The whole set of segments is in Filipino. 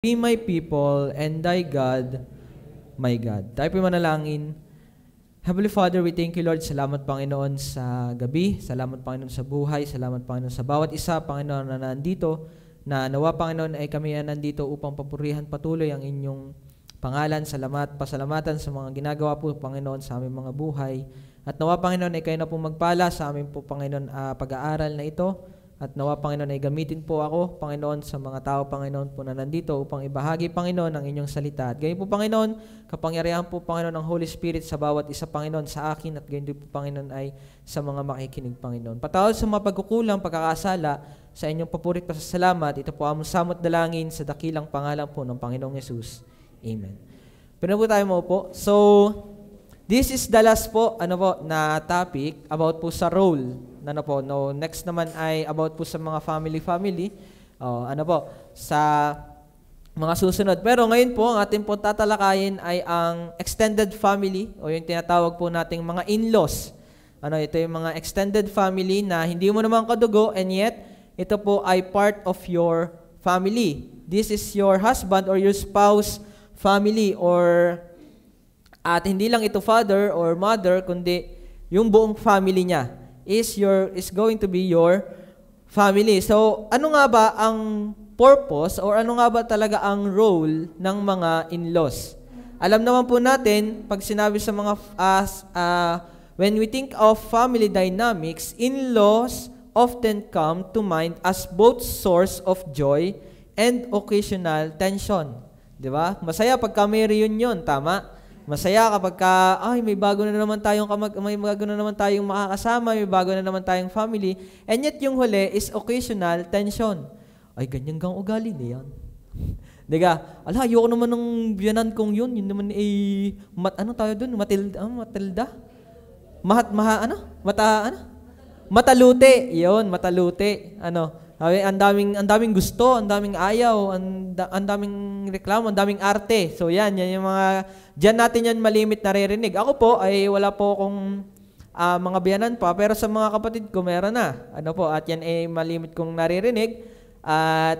Be my people, and thy God, my God. Tayo po manalangin. Heavenly Father, we thank you, Lord. Salamat, Panginoon, sa gabi. Salamat, Panginoon, sa buhay. Salamat, Panginoon, sa bawat isa, Panginoon, na nandito. Na nawa, Panginoon, ay kami nandito upang papurihan patuloy ang inyong pangalan. Salamat, pasalamatan sa mga ginagawa po, Panginoon, sa aming mga buhay. At nawa, Panginoon, ay kayo na po magpala sa aming po, Panginoon, pag-aaral na ito. At nawa, Panginoon, ay gamitin po ako, Panginoon, sa mga tao, Panginoon, po na nandito upang ibahagi, Panginoon, ang inyong salita. At gayon po, Panginoon, kapangyarihan po, Panginoon, ng Holy Spirit sa bawat isa, Panginoon, sa akin, at gayon din po, Panginoon, ay sa mga makikinig, Panginoon. Patawad sa mga pagkukulang, pagkakasala, sa inyong papurit pasasalamat, ito po among samot dalangin sa dakilang pangalan po ng Panginoong Yesus. Amen. Pwede po tayo maupo. So, this is the last po, na topic about po sa role. Next naman ay about po sa mga family. Sa mga susunod. Pero ngayon po, ang ating po tatalakayin ay ang extended family o yung tinatawag po nating mga in-laws. Ito yung mga extended family na hindi mo naman kadugo and yet, ito po ay part of your family. This is your husband or your spouse family at hindi lang ito father or mother, kundi yung buong family niya is going to be your family. So, ano nga ba ang purpose or ano nga ba talaga ang role ng mga in-laws? Alam naman po natin, pag sinabi sa mga, when we think of family dynamics, in-laws often come to mind as both source of joy and occasional tension. Diba? Masaya pagka may reunion, tama? Masaya kapag may bago na naman tayong makakasama, may bago na naman tayong family. And yet yung huli is occasional tension. Ay, ganyan gang ugali niyan. Diga, ayoko naman ng biyanan kong yun. Yun naman Matilda? Matalute. Yun, matalute. Ang daming gusto, ang daming ayaw, ang daming reklamo, ang daming arte. So yan yung mga, diyan natin yan malimit naririnig. Ako po ay wala po akong mga biyanan pa, pero sa mga kapatid ko meron na. At yan ay malimit kong naririnig. At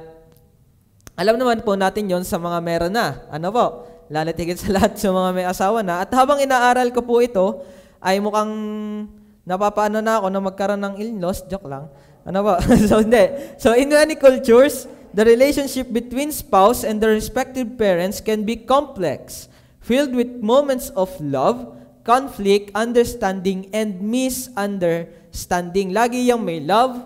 alam naman po natin yon sa mga meron na. Lalo't higit sa lahat sa mga may asawa na. At habang inaaral ko po ito, ay mukhang napapaano na ako na magkaroon ng in-laws. Joke lang. So, hindi. So, in many cultures, the relationship between spouse and their respective parents can be complex, filled with moments of love, conflict, understanding, and misunderstanding. Lagi yung may love.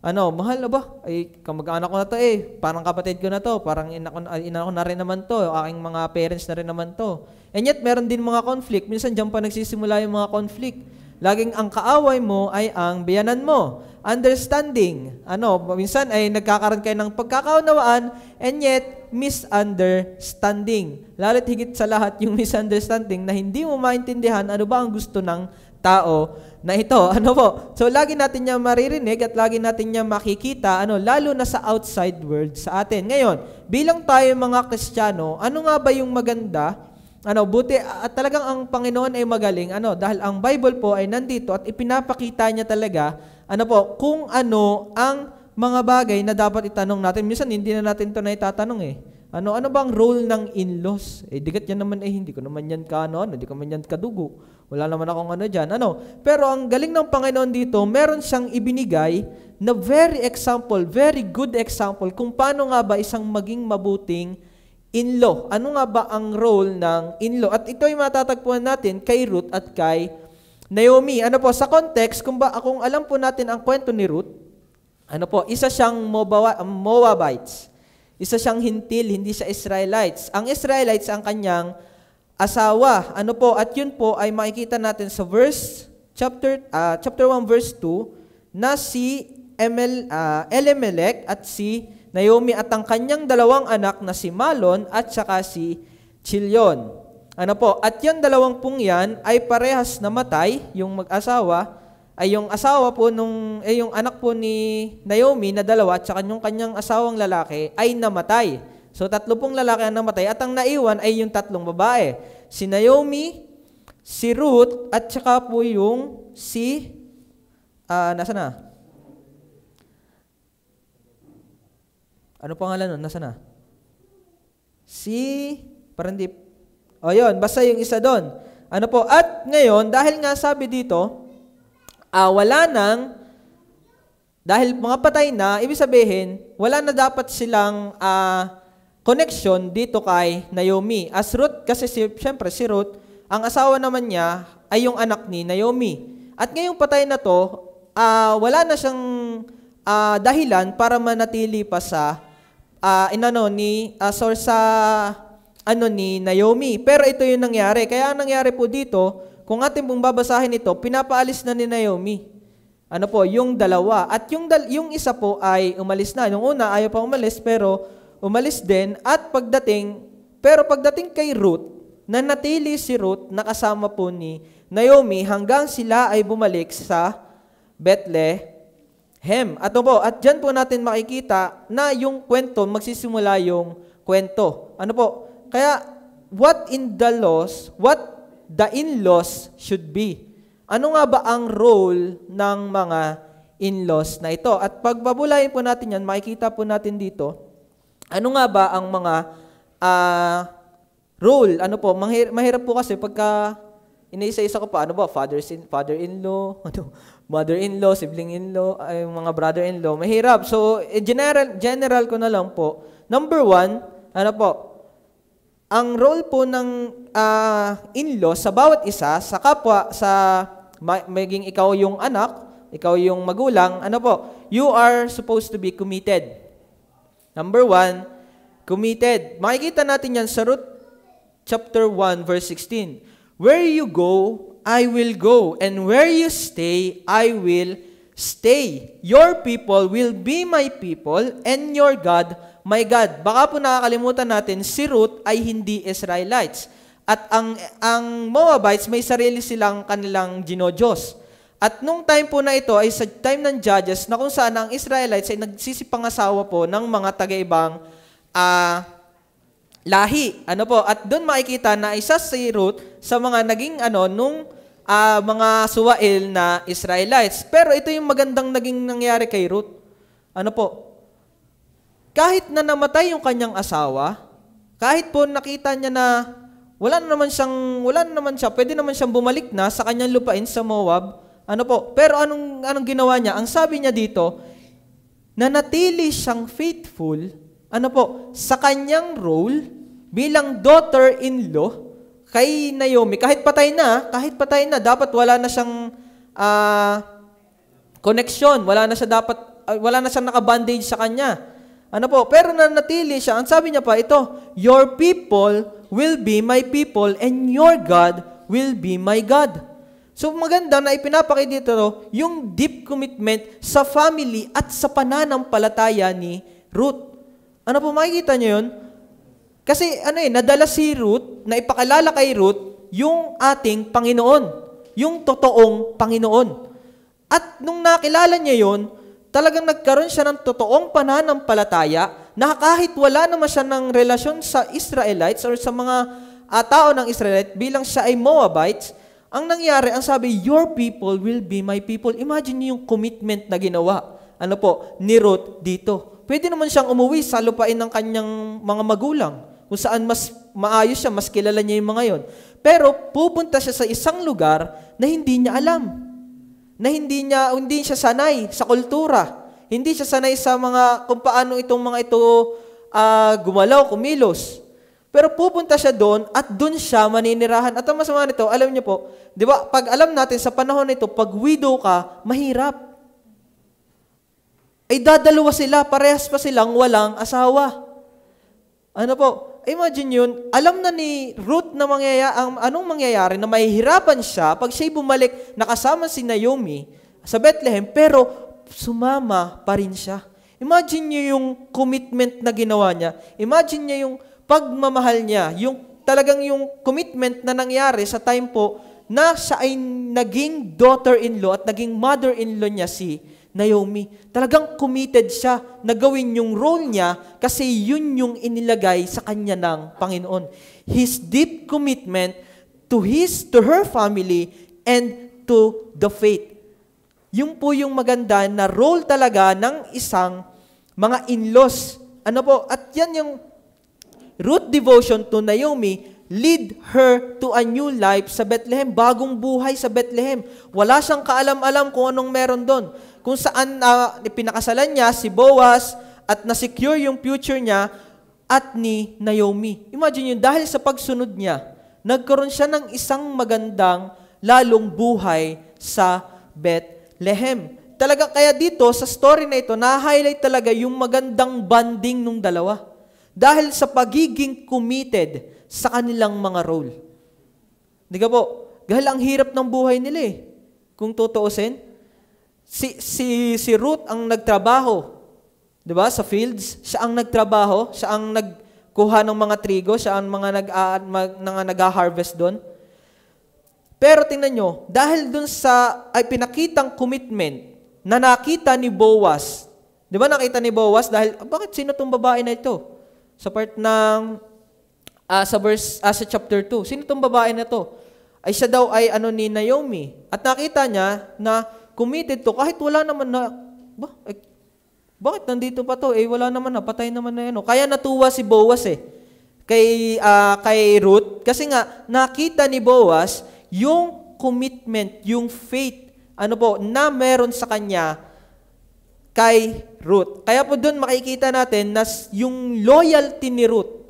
Mahal na ba? Ay, kamag-anak ko na to Parang kapatid ko na to. Parang ina ko na rin naman to. Aking mga parents na rin naman to. And yet, meron din mga conflict. Minsan, dyan pa nagsisimula yung mga conflict. Laging ang kaaway mo ay ang biyanan mo. Understanding. Minsan ay nagkakaroon kayo ng pagkakaunawaan and yet misunderstanding. Lalo't higit sa lahat yung misunderstanding na hindi mo maintindihan ano ba ang gusto ng tao na ito. So lagi natin niya maririnig at lagi natin niya makikita, lalo na sa outside world sa atin. Ngayon, bilang tayo mga Kristiyano, ano nga ba yung maganda? Buti at talagang ang Panginoon ay magaling, dahil ang Bible po ay nandito at ipinapakita niya talaga, kung ano ang mga bagay na dapat itanong natin. Minsan hindi na natin ito na itatanong Ano bang role ng in-laws? Digat yan naman hindi ko naman yan hindi ko naman yan kadugo. Wala naman akong dyan. Pero ang galing ng Panginoon dito, meron siyang ibinigay na very good example kung paano nga ba isang maging mabuting in-law. Ano nga ba ang role ng in-law? At ito ay matatagpuan natin kay Ruth at kay Naomi. Sa context, kung alam po natin ang kwento ni Ruth, isa siyang Moabites. Isa siyang hintil, hindi siya Israelites. Ang Israelites ang kanyang asawa. At yun po ay makikita natin sa chapter 1 verse 2 na si Elimelech at si Naomi at ang kanyang dalawang anak na si Malon at saka si Chilion. At yung dalawang pong yan ay parehas namatay, yung mag-asawa, ay yung asawa po yung anak po ni Naomi na dalawa at saka yung kanyang asawang lalaki ay namatay. So 3 pong lalaki ang namatay at ang naiwan ay yung 3 babae. Si Naomi, si Ruth at saka po yung si nasa na? Ano pangalan nun? Nasaan na? parang di, yun, basta yung isa doon. Ano po, at ngayon, dahil nga sabi dito, wala nang, dahil mga patay na, ibig sabihin, wala na dapat silang connection dito kay Naomi. As Ruth, kasi syempre si Ruth, ang asawa naman niya ay yung anak ni Naomi. At ngayong patay na to, wala na siyang dahilan para manatili pa sa ni Naomi. Pero ito yung nangyari. Kaya ang nangyari po dito, kung ating pong babasahin ito, pinapaalis na ni Naomi. Ano po, yung dalawa. At yung isa po ay umalis na. Yung una, ayaw pa umalis, pero umalis din. At pagdating kay Ruth, nanatili si Ruth nakasama po ni Naomi hanggang sila ay bumalik sa Bethlehem. At dyan po natin makikita na yung kwento, magsisimula yung kwento. Ano po? Kaya, what the in-laws should be? Ano nga ba ang role ng mga in-laws na ito? At pagbabulayin po natin yan, makikita po natin dito, ano nga ba ang mga role? Ano po, mahirap po kasi pagka iniisa-isa ko pa, father-in-law, mother-in-law, sibling-in-law, ay mga brother-in-law, mahirap. So, general ko na lang po. Number 1, ano po, ang role po ng in-law sa bawat isa, sa kapwa, maging ikaw yung anak, ikaw yung magulang, ano po, you are supposed to be committed. Number 1, committed. Makikita natin yan sa Ruth chapter 1, verse 16. Where you go, I will go, and where you stay, I will stay. Your people will be my people, and your God, my God. Baka po nakakalimutan natin, si Ruth ay hindi Israelites. At ang Moabites, may sarili silang kanilang ginodiyos. At nung time po na ito ay sa time ng Judges na kung saan ang Israelites ay nagsisipangasawa po ng mga taga-ibang lahi. Ano po? At doon makikita na isa si Ruth sa mga naging mga suwail na Israelites. Pero ito yung magandang naging nangyari kay Ruth. Ano po? Kahit na namatay yung kanyang asawa, kahit po nakita niya na wala na naman siya, pwede naman siyang bumalik na sa kanyang lupain sa Moab. Ano po? Pero anong ginawa niya? Ang sabi niya dito, nanatili siyang faithful, ano po, sa kanyang role bilang daughter-in-law kay Naomi. Kahit patay na, dapat wala na siyang connection, wala na siyang naka-bandage sa kanya. Ano po? Pero nanatili siya. Ang sabi niya pa, ito, your people will be my people and your God will be my God. So maganda na ipinapakita dito yung deep commitment sa family at sa pananampalataya ni Ruth. Ano po, makikita niyo yun? Kasi nadala si Ruth, na ipakilala kay Ruth yung ating Panginoon, yung totoong Panginoon. At nung nakilala niya yun, talagang nagkaroon siya ng totoong pananampalataya na kahit wala naman siya ng relasyon sa Israelites or sa mga tao ng Israelite bilang siya ay Moabites, ang nangyari, ang sabi, your people will be my people. Imagine niyo yung commitment na ginawa. Ano po, ni Ruth dito. Pwede naman siyang umuwi sa lupain ng kanyang mga magulang kung saan mas maayos siya, mas kilala niya yung mga yon. Pero pupunta siya sa isang lugar na hindi niya alam. Na hindi siya sanay sa kultura. Hindi siya sanay sa kung paano itong mga ito gumalaw, kumilos. Pero pupunta siya doon at doon siya maninirahan. At ang masama nito, alam niyo po, di ba, pag alam natin sa panahon nito, pag widow ka, mahirap. Ay dadalawa sila, parehas pa silang walang asawa. Ano po? Imagine yun, alam na ni Ruth na anong mangyayari na mahihirapan siya pag siya'y bumalik nakasama si Naomi sa Bethlehem, pero sumama pa rin siya. Imagine niyo yung commitment na ginawa niya. Imagine niyo yung pagmamahal niya, talagang yung commitment na nangyari sa time po na siya ay naging daughter-in-law at naging mother-in-law niya si Naomi. Talagang committed siya na gawin yung role niya kasi yun yung inilagay sa kanya ng Panginoon. His deep commitment to her family and to the faith. Yung po yung maganda na role talaga ng isang mga in-laws. Ano po? At yan yung Ruth devotion to Naomi lead her to a new life sa Bethlehem, bagong buhay sa Bethlehem. Wala siyang kaalam-alam kung anong meron doon. Kung saan pinakasalan niya si Boaz at na-secure yung future niya at ni Naomi. Imagine yun, dahil sa pagsunod niya, nagkaroon siya ng isang magandang, lalong buhay sa Bethlehem. Talaga kaya dito, sa story na ito, na-highlight talaga yung magandang bonding nung dalawa. Dahil sa pagiging committed sa kanilang mga role. Di ka po? Dahil ang hirap ng buhay nila eh. Kung tutuusin, si Ruth ang nagtrabaho. Di ba? Sa fields, siya ang nagtrabaho, siya ang nagkuha ng mga trigo, siya ang mga nag-harvest doon. Pero tingnan nyo, dahil doon ay pinakitang commitment na nakita ni Boaz. Di ba nakita ni Boaz? Dahil, bakit sino itong babae na ito? Sa part ng sa chapter 2. Sino itong babae na to? Ay siya daw ay ni Naomi. At nakita niya na committed to kahit wala naman na, bakit nandito pa to? Wala naman na, patay naman na yan. Kaya natuwa si Boaz kay Ruth. Kasi nga, nakita ni Boaz yung commitment, yung faith, na meron sa kanya kay Ruth. Kaya po doon makikita natin na yung loyalty ni Ruth,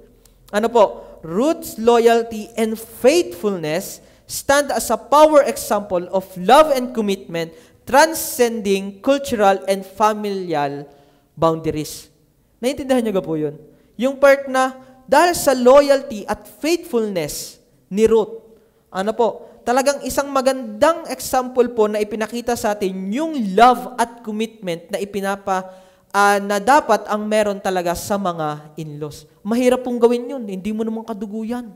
Ruth's loyalty and faithfulness stand as a power example of love and commitment transcending cultural and familial boundaries. Naintindihan niyo ba po yun? Yung part na dahil sa loyalty at faithfulness ni Ruth, talagang isang magandang example po na ipinakita sa atin yung love at commitment na na dapat ang meron talaga sa mga in-laws. Mahirap pong gawin yun. Hindi mo naman kadugo yan.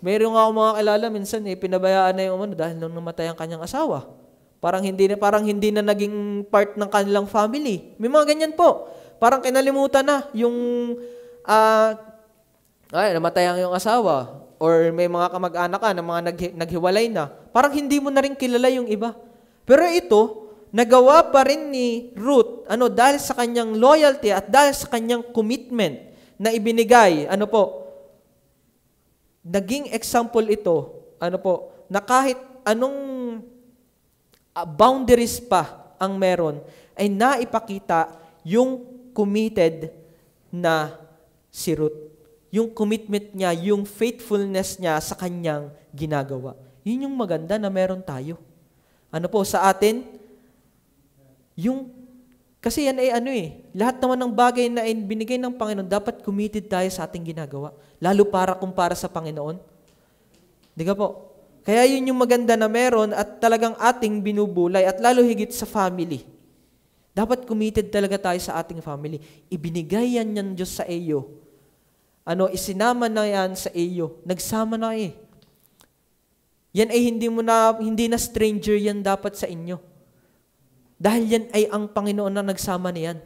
Meron nga ako mga kilala minsan pinabayaan na yung dahil nung namatay ang kanyang asawa. Parang hindi na naging part ng kanilang family. May mga ganyan po. Parang kinalimutan na yung namatay ang iyong asawa. Or may mga kamag-anak ka na mga naghiwalay na. Parang hindi mo na rin kilala yung iba. Pero ito, nagawa pa rin ni Ruth, dahil sa kanyang loyalty at dahil sa kanyang commitment na ibinigay, naging example ito, na kahit anong boundaries pa ang meron, ay naipakita yung committed na si Ruth. Yung commitment niya, yung faithfulness niya sa kanyang ginagawa. Yun yung maganda na meron tayo. Sa atin, kasi yan ay lahat naman ng bagay na binigay ng Panginoon, dapat committed tayo sa ating ginagawa. Lalo kumpara sa Panginoon. Di ka po? Kaya yun yung maganda na meron at talagang ating binubulay at lalo higit sa family. Dapat committed talaga tayo sa ating family. Ibinigay yan ng Diyos sa iyo. Isinama na yan sa iyo. Nagsama na Yan ay hindi na stranger yan dapat sa inyo. Dahil yan ay ang Panginoon na nagsama niyan.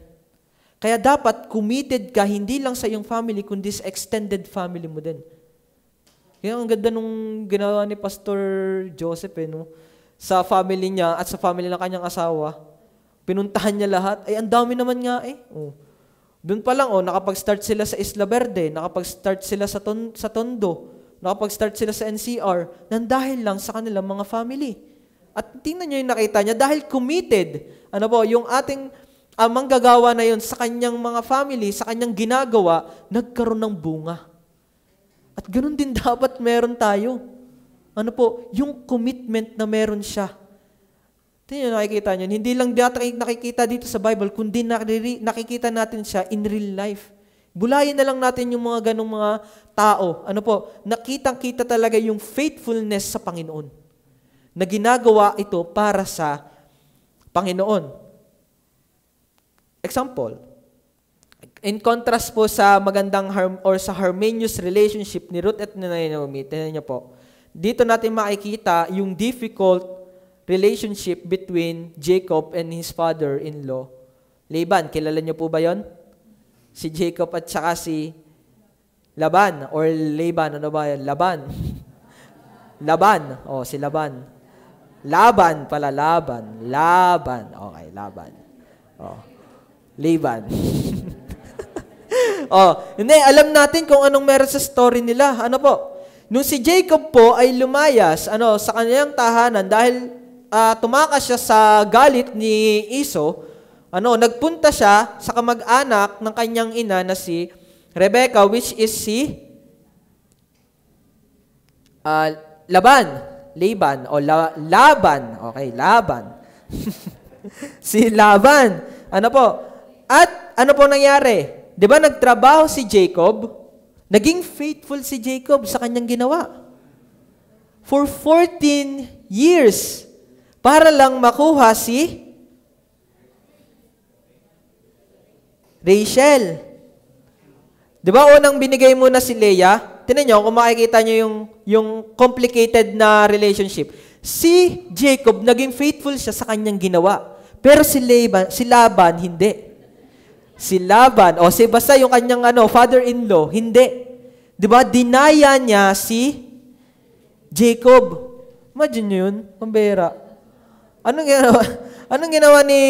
Kaya dapat committed ka hindi lang sa iyong family, kundi sa extended family mo din. Kaya ang ganda nung ginawa ni Pastor Joseph, sa family niya at sa family ng kanyang asawa. Pinuntahan niya lahat. Ang dami naman nga Doon pa lang, nakapag-start sila sa Isla Verde, nakapag-start sila sa Tondo, nakapag-start sila sa NCR, nang dahil lang sa kanilang mga family. At tingnan nyo yung nakita niya, dahil committed, yung ating manggagawa na yun sa kanyang mga family, sa kanyang ginagawa, nagkaroon ng bunga. At ganoon din dapat meron tayo. Yung commitment na meron siya. Tingnan nyo, nakikita nyo, hindi lang nakikita dito sa Bible, kundi nakikita natin siya in real life. Bulayin na lang natin yung mga ganong mga tao. Nakitang-kita talaga yung faithfulness sa Panginoon na ginagawa ito para sa Panginoon. Example, in contrast po sa magandang sa harmonious relationship ni Ruth at ni Naomi, tingnan niyo po, dito natin makikita yung difficult relationship between Jacob and his father-in-law, Laban. Kilala niyo po ba yon? Si Jacob at saka si Laban or Laban, Laban. Laban. Si Laban. Laban pala, Laban. Okay, Laban. Laban. Hindi, alam natin kung anong meron sa story nila. Ano po? Nung si Jacob po ay lumayas sa kanyang tahanan dahil tumakas siya sa galit ni Esau, nagpunta siya sa kamag-anak ng kanyang ina na si Rebecca, which is si Laban. Okay, Laban. Si Laban. Ano po? At ano po nangyari? Di ba nagtrabaho si Jacob? Naging faithful si Jacob sa kanyang ginawa. For 14 years. Para lang makuha si Rachel. Di ba unang binigay muna si Leah? Tingnan nyo, kung makikita nyo yung complicated na relationship. Si Jacob, naging faithful siya sa kanyang ginawa. Pero si Laban, hindi. Si Laban, basta yung kanyang father-in-law, hindi. Di ba? Dinaya niya si Jacob. Imagine nyo yun, pambera. Anong ginawa ni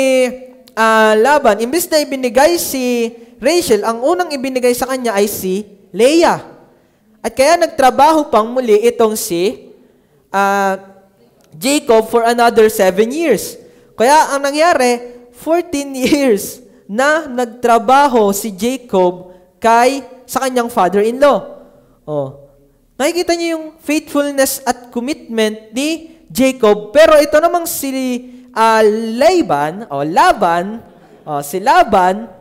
Laban? Imbis na ibinigay si Rachel, ang unang ibinigay sa kanya ay si Leah. At kaya nagtrabaho pang muli itong si Jacob for another 7 years. Kaya ang nangyari, 14 years na nagtrabaho si Jacob sa kanyang father-in-law. Nakikita niyo yung faithfulness at commitment ni Jacob. Pero ito namang si Laban,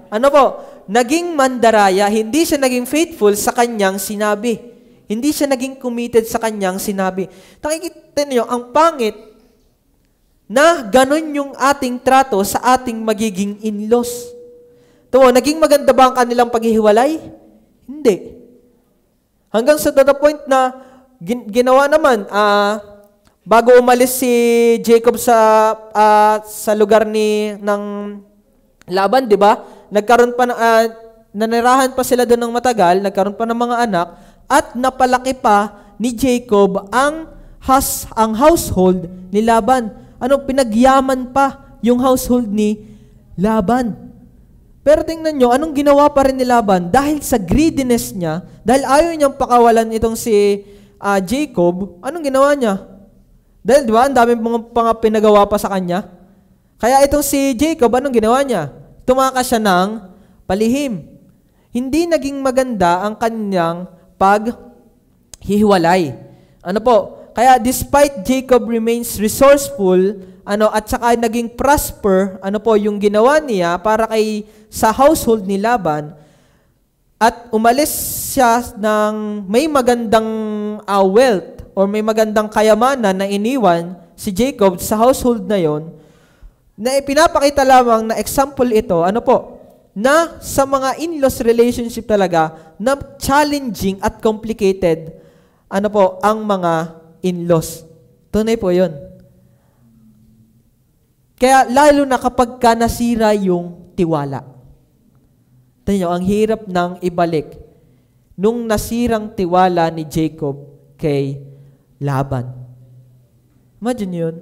naging mandaraya, hindi siya naging faithful sa kanyang sinabi. Hindi siya naging committed sa kanyang sinabi. Nakikita niyo, ang pangit na ganun yung ating trato sa ating magiging in-laws. Naging maganda ba ang kanilang paghihiwalay? Hindi. Hanggang sa the point na ginawa naman, bago umalis si Jacob sa lugar ng Laban, di ba? Nagkaroon pa nanirahan pa sila doon ng matagal, nagkaroon pa ng mga anak, at napalaki pa ni Jacob ang household ni Laban. Pinagyaman pa yung household ni Laban. Pero tingnan nyo, anong ginawa pa rin ni Laban? Dahil sa greediness niya, dahil ayaw niyang pakawalan itong si Jacob, anong ginawa niya? Dahil di ba, ang dami mga pinagawa pa sa kanya. Kaya itong si Jacob, anong ginawa niya? Tumakas siya ng palihim. Hindi naging maganda ang kanyang paghihiwalay. Kaya despite Jacob remains resourceful, at saka naging prosper, yung ginawa niya para sa household ni Laban, at umalis siya ng may magandang wealth or may magandang kayamanan na iniwan si Jacob sa household na yon, na ipinapakita lamang na example ito, na sa mga in-laws relationship talaga, na challenging at complicated, ang mga in-laws. Tunay po yun. Kaya lalo na kapag nasira yung tiwala. Tingnan nyo, ang hirap ng ibalik nung nasirang tiwala ni Jacob kay Laban. Imagine yun.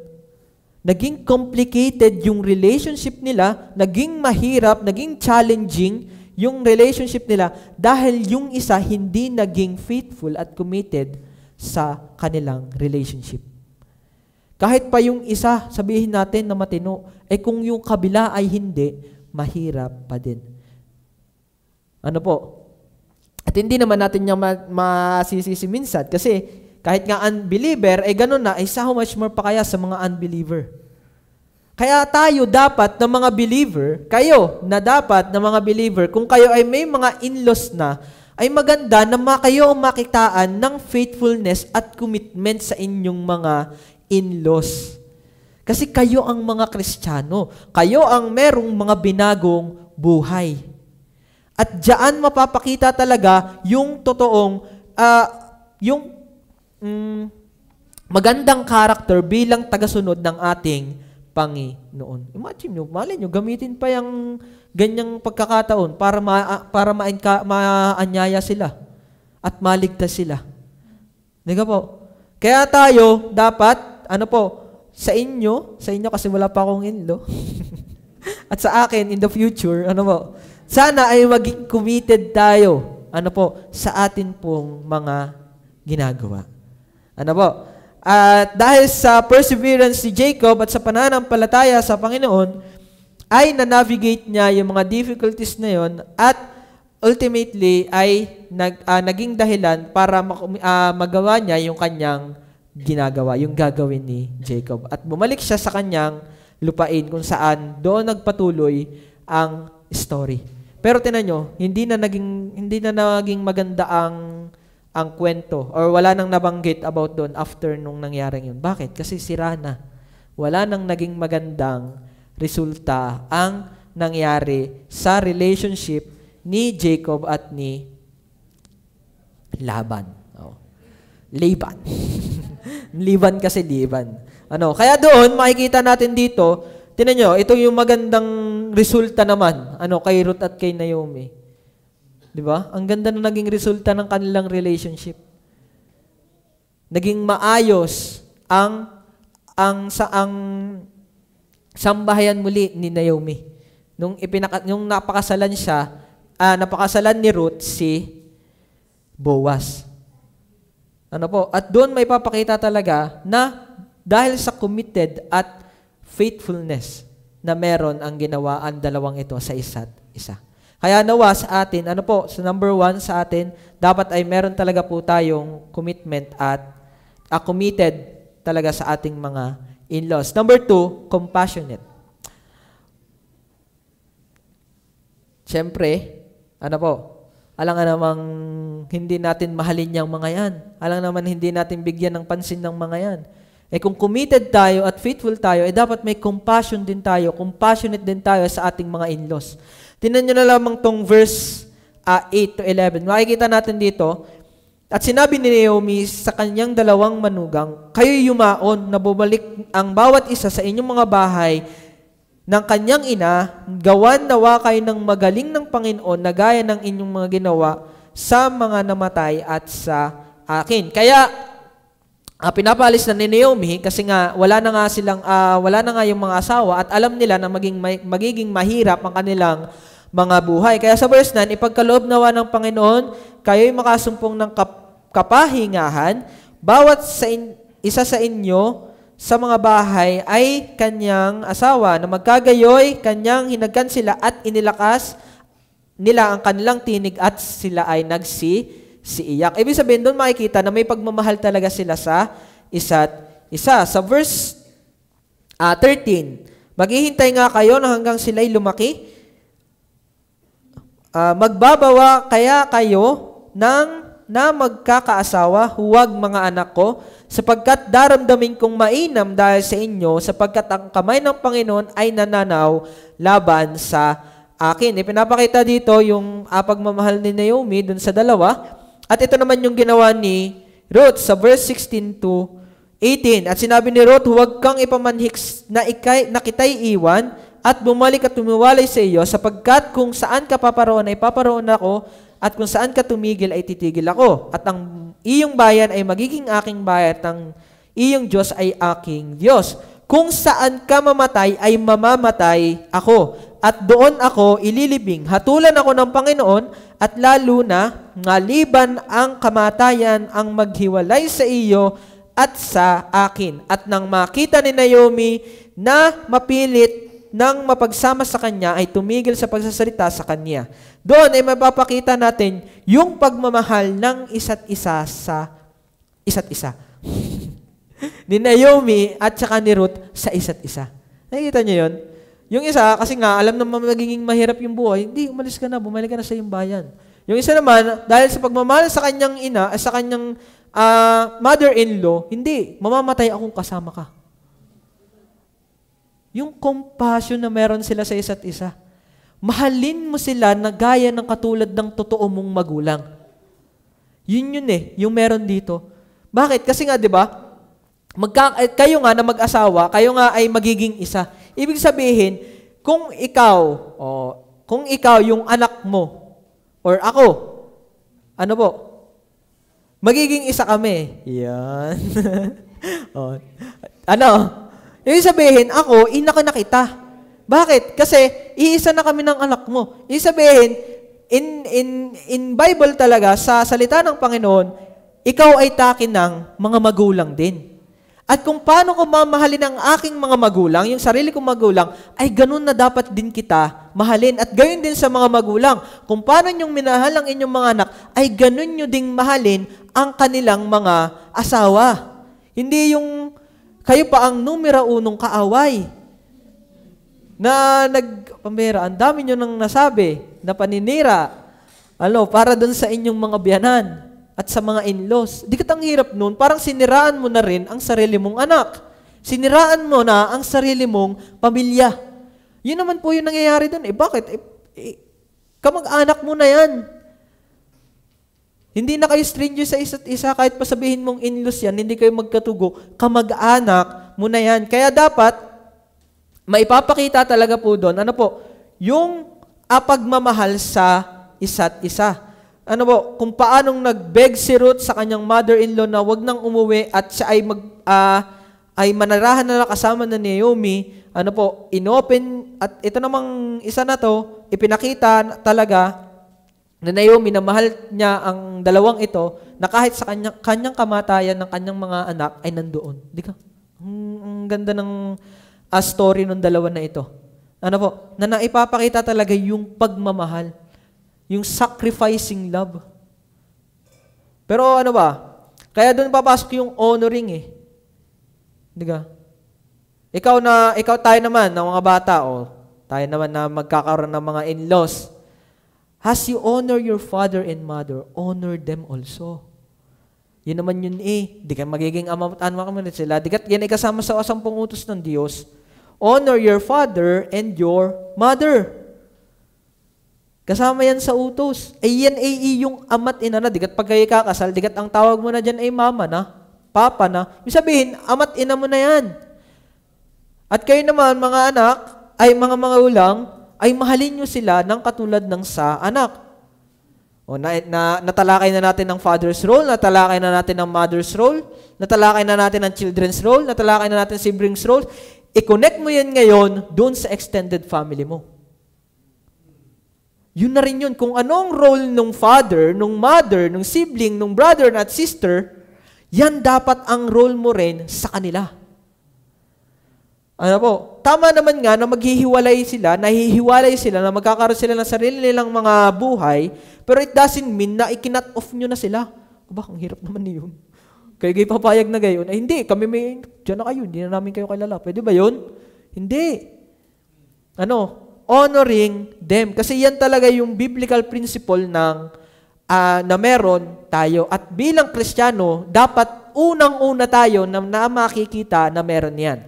Naging complicated yung relationship nila, naging mahirap, naging challenging yung relationship nila dahil yung isa hindi naging faithful at committed sa kanilang relationship. Kahit pa yung isa, sabihin natin na matino, kung yung kabila ay hindi, mahirap pa din. At hindi naman natin niya masisisi minsan kasi kahit nga unbeliever, ganun na, how much more pa kaya sa mga unbeliever. Kaya tayo dapat na mga believer, kayo na dapat na mga believer, kung kayo ay may mga in-laws na, ay maganda na kayo makitaan ng faithfulness at commitment sa inyong mga in-laws. Kasi kayo ang mga Kristiyano. Kayo ang merong mga binagong buhay. At diyan mapapakita talaga yung totoong, magandang character bilang tagasunod ng ating Panginoon. Imagine nyo, malay nyo, gamitin pa yung ganyang pagkakataon para maanyaya sila at maligtas sila. Di ka po? Kaya tayo, dapat, sa inyo kasi wala pa akong in-law, at sa akin, in the future, Sana ay maging committed tayo, ano po, sa atin pong mga ginagawa. Ano po? At dahil sa perseverance ni Jacob at sa pananampalataya sa Panginoon, ay na-navigate niya yung mga difficulties na yon at ultimately ay naging dahilan para magawa niya yung kanyang ginagawa, yung gagawin ni Jacob. At bumalik siya sa kanyang lupain kung saan doon nagpatuloy ang story. Pero tinan nyo, hindi na naging maganda ang kwento or wala nang nabanggit about doon after nung nangyaring yun. Bakit? Kasi sira na. Wala nang naging magandang resulta ang nangyari sa relationship ni Jacob at ni Laban. Laban. Liban kasi Liban. Kaya doon, makikita natin dito, tinan nyo, ito yung magandang resulta naman, kay Ruth at kay Naomi. Di ba? Ang ganda na naging resulta ng kanilang relationship. Naging maayos ang sambahayan muli ni Naomi. Nung napakasalan napakasalan ni Ruth si Boaz. At doon may papakita talaga na dahil sa committed at faithfulness na meron ang ginawa ang dalawang ito sa isa't isa. Kaya nawa sa atin, sa number 1 sa atin, dapat ay meron talaga po tayong commitment at committed talaga sa ating mga in-laws. Number 2, compassionate. Siyempre, alam nga namang hindi natin mahalin yung mga yan. Alam naman hindi natin bigyan ng pansin ng mga yan. Kung committed tayo at faithful tayo, dapat may compassion din tayo, compassionate din tayo sa ating mga in-laws. Tingnan nyo na lamang tong verse 8 to 11. Makikita natin dito, at sinabi ni Naomi sa kanyang dalawang manugang, kayo'y yumaon na bumalik ang bawat isa sa inyong mga bahay ng kanyang ina, gawan nawa kayo ng magaling ng Panginoon na gaya ng inyong mga ginawa sa mga namatay at sa akin. Kaya, pinapalis na ni Naomi kasi nga wala na nga yung mga asawa at alam nila na magiging mahirap ang kanilang mga buhay. Kaya sa verse 9, ipagkaloob nawa ng Panginoon, kayo'y makasumpong ng kapahingahan, bawat isa sa inyo sa mga bahay ay kanyang asawa na magkagayoy, kanyang hinagkan sila at inilakas nila ang kanilang tinig at sila ay nagsisiiyak. Ibig sabihin, doon makikita na may pagmamahal talaga sila sa isa't isa. Sa verse 13, maghihintay nga kayo na hanggang sila'y lumaki. Magbabawa kaya kayo na magkakaasawa, huwag mga anak ko, sapagkat daramdamin kong mainam dahil sa inyo, sapagkat ang kamay ng Panginoon ay nananaw laban sa akin. Ipinapakita dito yung pagmamahal ni Naomi dun sa dalawa. At ito naman yung ginawa ni Ruth sa verse 16 to 18. At sinabi ni Ruth, huwag kang ipamanhik na kita'y iwan at bumalik at tumiwalay sa iyo, sapagkat kung saan ka paparoon ay paparoon ako, at kung saan ka tumigil ay titigil ako. At ang iyong bayan ay magiging aking bayan at ang iyong Diyos ay aking Diyos. Kung saan ka mamatay ay mamamatay ako. At doon ako ililibing. Hatulan ako ng Panginoon at lalo na ngaliban ang kamatayan ang maghiwalay sa iyo at sa akin. At nang makita ni Naomi na mapilit nang mapagsama sa kanya ay tumigil sa pagsasalita sa kanya. Doon ay mapapakita natin yung pagmamahal ng isa't isa sa isa't isa. Ni Naomi at saka ni Ruth sa isa't isa. Nakikita niyo yun? Yung isa, kasi nga, alam naman magiging mahirap yung buhay, hindi, umalis ka na, bumalik ka na sa iyong bayan. Yung isa naman, dahil sa pagmamahal sa kanyang ina, sa kanyang mother-in-law, hindi, mamamatay akong kasama ka. Yung compassion na meron sila sa isa't isa. Mahalin mo sila na gaya ng katulad ng totoo mong magulang. Yun yung meron dito. Bakit? Kasi nga, di ba, kayo nga na mag-asawa, kayo nga ay magiging isa. Ibig sabihin, kung ikaw yung anak mo, or ako, ano po? Magiging isa kami. Yan. Ibig sabihin, ako, ina ko na kita. Bakit? Kasi iisa na kami ng anak mo. Ibig sabihin, in Bible talaga, sa salita ng Panginoon, ikaw ay takin ng mga magulang din. At kung paano ko mamahalin ang aking mga magulang, yung sarili kong magulang, ay ganun na dapat din kita mahalin. At gayon din sa mga magulang. Kung paano nyong minahal ang inyong mga anak, ay ganun nyo ding mahalin ang kanilang mga asawa. Hindi yung kayo pa ang numero unong kaaway. Na ang dami nyo nang nasabi, na paninira, para dun sa inyong mga biyanan at sa mga in-laws. Di ang hirap nun, parang siniraan mo na rin ang sarili mong anak. Siniraan mo na ang sarili mong pamilya. Yun naman po yung nangyayari dun. Bakit? Kamag-anak mo na yan. Hindi na kayo stranger sa isa't isa, kahit pa sabihin mong in-laws yan, hindi kayo magkatugo, kamag-anak mo na yan. Kaya dapat, maipapakita talaga po doon, yung pagmamahal sa isa't isa. Kung paanong nag-beg si Ruth sa kanyang mother-in-law na wag nang umuwi at siya ay manarahan na kasama na ni Naomi, inopen, at ito namang isa na to, ipinakita talaga na Naomi na mahal niya ang dalawang ito, na kahit sa kanyang kamatayan ng kanyang mga anak ay nandoon. Di ka? Ang ganda ng story ng dalawa na ito. Na naipapakita talaga yung pagmamahal. Yung sacrificing love. Pero kaya doon papasok yung honoring Di ka? Ikaw tayo naman, ng mga bata, tayo naman na magkakaroon ng mga in-laws. As you honor your father and mother, honor them also. Yun naman yun Di ka magiging ama at anak sila. Di ka yan kasama sa 10 utos ng Diyos. Honor your father and your mother. Kasama yan sa utos. Yan ay yung ama't ina na. Digat pag kayo kakasal, digat ang tawag mo na dyan ay mama na, papa na. Yung sabihin, ama't ina mo na yan. At kayo naman, mga anak, ay mga ulang, ay mahalin nyo sila ng katulad ng sa anak. Natalakay na natin ang father's role, natalakay na natin ang mother's role, natalakay na natin ang children's role, natalakay na natin siblings role. I-connect mo yan ngayon doon sa extended family mo. Yun na rin yun. Kung anong role nung father, nung mother, nung sibling, nung brother at sister, yan dapat ang role mo rin sa kanila. Tama naman nga na maghihiwalay sila, nahihiwalay sila, na magkakaroon sila ng sarili nilang mga buhay, pero it doesn't mean na ikinat off nyo na sila. Ang hirap naman yun. Kayo papayag na gayon. Hindi, kami dyan na kayo, hindi na namin kayo kilala. Pwede ba yun? Hindi. Honoring them. Kasi yan talaga yung biblical principle na meron tayo. At bilang Kristiyano, dapat unang-una tayo na makikita na meron yan.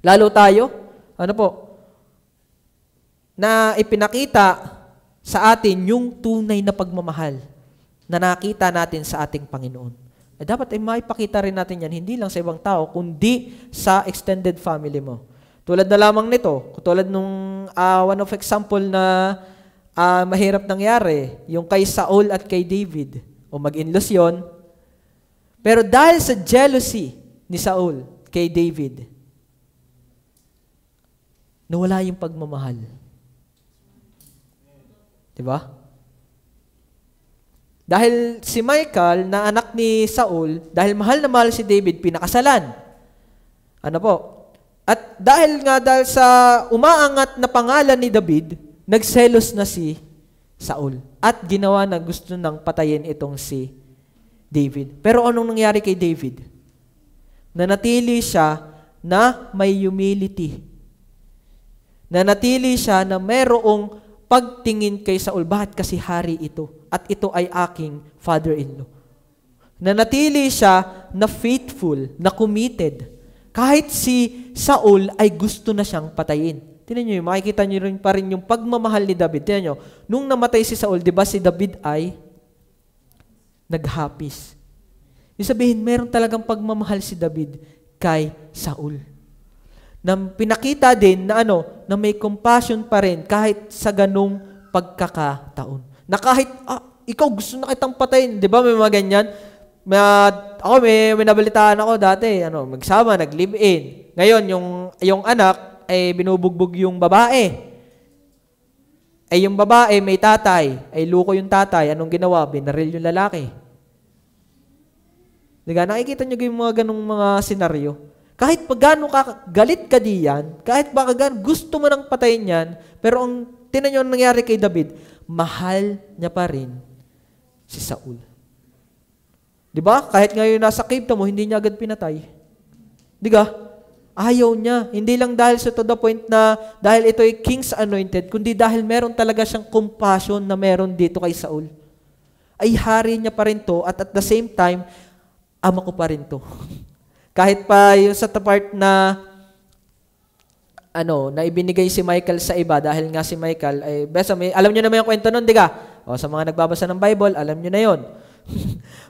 Lalo tayo, na ipinakita sa atin yung tunay na pagmamahal na nakita natin sa ating Panginoon. Dapat ay maipakita rin natin yan, hindi lang sa ibang tao, kundi sa extended family mo. Tulad na lamang nito, tulad nung one of example na mahirap nangyari, yung kay Saul at kay David, mag-in-laws yun. Pero dahil sa jealousy ni Saul kay David, nawala yung pagmamahal. Diba? Dahil si Michal, na anak ni Saul, dahil mahal na mahal si David, pinakasalan. At dahil sa umaangat na pangalan ni David, nagselos na si Saul. At ginawa na gusto nang patayin itong si David. Pero anong nangyari kay David? Nanatili siya na may humility. Nanatili siya na mayroong pagtingin kay Saul. Bakit? Kasi hari ito. At ito ay aking father-in-law. Nanatili siya na faithful, na committed. Kahit si Saul ay gusto na siyang patayin. Tingnan nyo, makikita nyo rin pa rin yung pagmamahal ni David. Tingnan nyo, nung namatay si Saul, di ba si David ay naghapis. Yung sabihin, meron talagang pagmamahal si David kay Saul. Na pinakita din na na may compassion pa rin kahit sa ganung pagkakataon. Na kahit, ikaw gusto na kitang patayin. Di ba may mga ganyan? May nabalitaan ako dati, magsama, nag-live-in. Ngayon, yung anak, binubugbog yung babae. Ay yung babae may tatay, ay luko yung tatay, anong ginawa? Binaril yung lalaki. Diba? Nakikita nyo yung mga ganong mga senaryo. Kahit pa gano'n ka, galit ka diyan, kahit baka gano'n, gusto mo nang patayin yan, pero ang tinan nyo nangyari kay David, mahal niya pa rin si Saul. Diba? Kahit ngayon nasa cave mo, hindi niya agad pinatay. Diba? Ayaw niya. Hindi lang dahil to the point na dahil ito ay king's anointed, kundi dahil meron talaga siyang compassion na meron dito kay Saul. Ay hari niya pa rin to at the same time, ama ko pa rin to. Kahit pa yung sa part na na ibinigay si Michael sa iba dahil nga si Michael ay alam niyo naman yung kwento nun, di ka? O sa mga nagbabasa ng Bible, alam niyo na yon.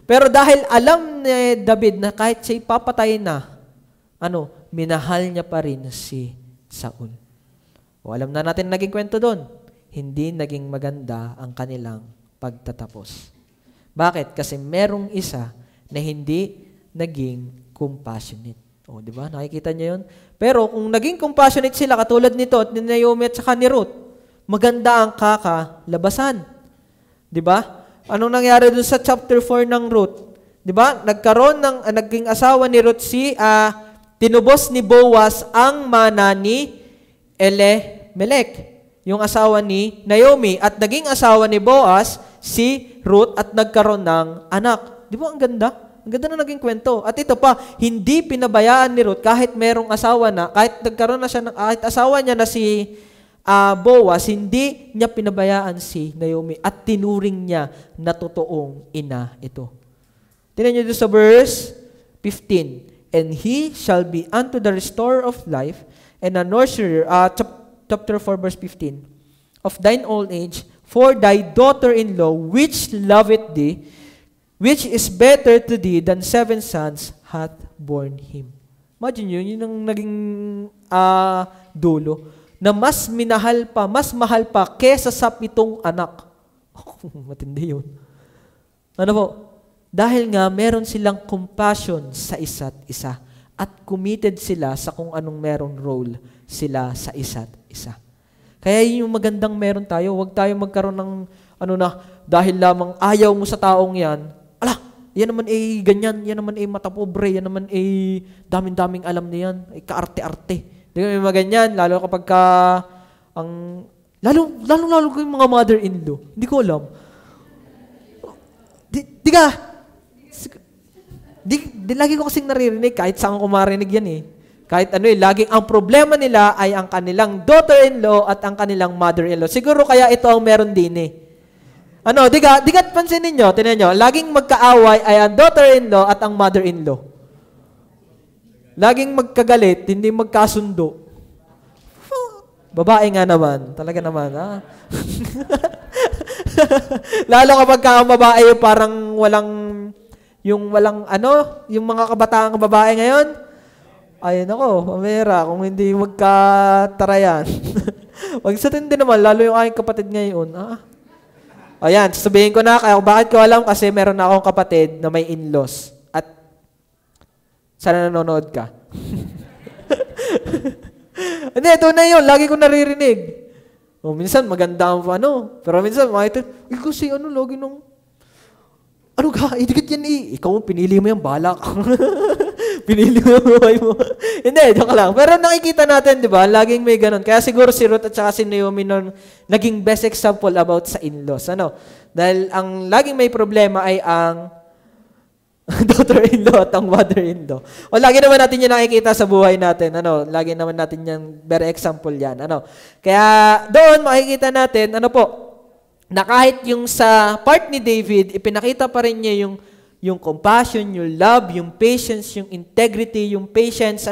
Pero dahil alam ni David na kahit siya ipapatayin na, minahal niya pa rin si Saul. O alam na natin naging kwento doon. Hindi naging maganda ang kanilang pagtatapos. Bakit? Kasi merong isa na hindi naging compassionate. O, di ba? Nakikita niyo yun? Pero kung naging compassionate sila, katulad nito at ni Naomi at saka ni Ruth, maganda ang kakalabasan. Di ba? Anong nangyari dun sa chapter 4 ng Ruth? Di ba? Naging asawa ni Ruth tinubos ni Boaz ang mana ni Elimelech, yung asawa ni Naomi, at naging asawa ni Boaz si Ruth at nagkaroon ng anak. Di ba ang ganda? Ang ganda na naging kwento. At ito pa, hindi pinabayaan ni Ruth kahit merong asawa na, kahit nagkaroon na siya kahit asawa niya na si Boaz, hindi niya pinabayaan si Naomi at tinuring niya na totoong ina ito. Tingnan niyo dito sa verse 15. And he shall be unto the restorer of life and a nurturer, chapter 4 verse 15, of thine old age, for thy daughter-in-law which loveth thee, which is better to thee than 7 sons, hath borne him. Imagine yun ang naging dulo, na mas mahal pa kesa sa 7 anak. Matindi yun. Ano po? Dahil nga meron silang compassion sa isa't isa at committed sila sa kung anong merong role sila sa isa't isa. Kaya yun yung magandang meron tayo. Huwag tayo magkaroon ng dahil lamang ayaw mo sa taong yan, yan naman ganyan, yan naman matapobre, yan naman daming-daming alam niyan, kaarte-arte. Di ba may mga ganyan, lalo kapag lalo ko yung mga mother-in-law. Hindi ko alam. Lagi ko kasing naririnig, kahit saan ko marinig yan Kahit laging ang problema nila ay ang kanilang daughter-in-law at ang kanilang mother-in-law. Siguro kaya ito ang meron din di ka pansinin nyo, tinan nyo, laging magkaaway ay ang daughter-in-law at ang mother-in-law. Laging magkagalit, hindi magkasundo. Babae nga naman, talaga naman, Lalo kapag ang babae parang yung mga kabataang babae ngayon, ayun pamera, kung hindi magkatarayan. Wag sa tindi naman, lalo yung aking kapatid ngayon. Ayan, sasabihin ko na, kaya bakit ko alam, kasi meron na akong kapatid na may in-laws. At sana nanonood ka. Hindi, ito na yun, lagi ko naririnig. Minsan maganda ang pero minsan makita, kasi lagi nung, idikit yan ikaw pinili mo yung balak. Pinili mo yung buhay mo. Hindi, joke lang. Pero nakikita natin, di ba, laging may ganun. Kaya siguro si Ruth at saka si Naomi naging best example about sa in-laws. Dahil ang laging may problema ay ang daughter-in-law at ang mother-in-law. O lagi naman natin yan nakikita sa buhay natin. Lagi naman natin yan, very example yan. Kaya doon makikita natin, na kahit yung sa part ni David, ipinakita pa rin niya yung compassion, yung love, yung patience, yung integrity, yung patience,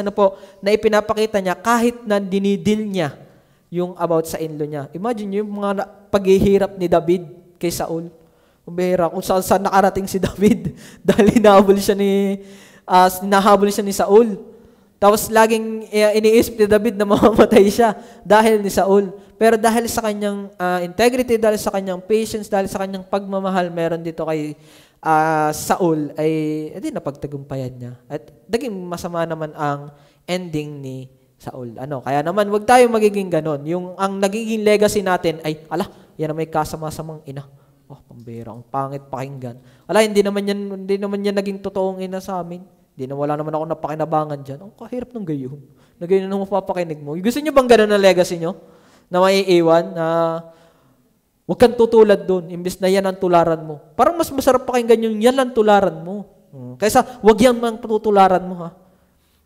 na ipinapakita niya kahit na dinidil niya yung about sa in-law niya. Imagine yung mga paghihirap ni David kay Saul. Kung saan nakarating si David dahil hinahabol siya ni Saul. Tapos laging iniisip ni David na mamamatay siya dahil ni Saul. Pero dahil sa kanyang integrity, dahil sa kanyang patience, dahil sa kanyang pagmamahal, meron dito kay Saul ay napagtagumpayan niya. At naging masama naman ang ending ni Saul. Kaya naman, wag tayo magiging ganon. Yung ang nagiging legacy natin ay, yan na may kasama-samang ina. Pambira, ang pangit pakinggan. Hindi naman yan naging totoong ina sa amin. Wala naman ako napakinabangan dyan. Ang kahirap ng gayon. Na gayon na mapapakinig mo. Gusto nyo bang ganon na legacy nyo? Na maiiwan? Na huwag kang tutulad dun. Imbis na yan ang tularan mo. Parang mas masarap pakinggan yung yan ang tularan mo. Kaysa, wag yan ang tutularan mo, ha?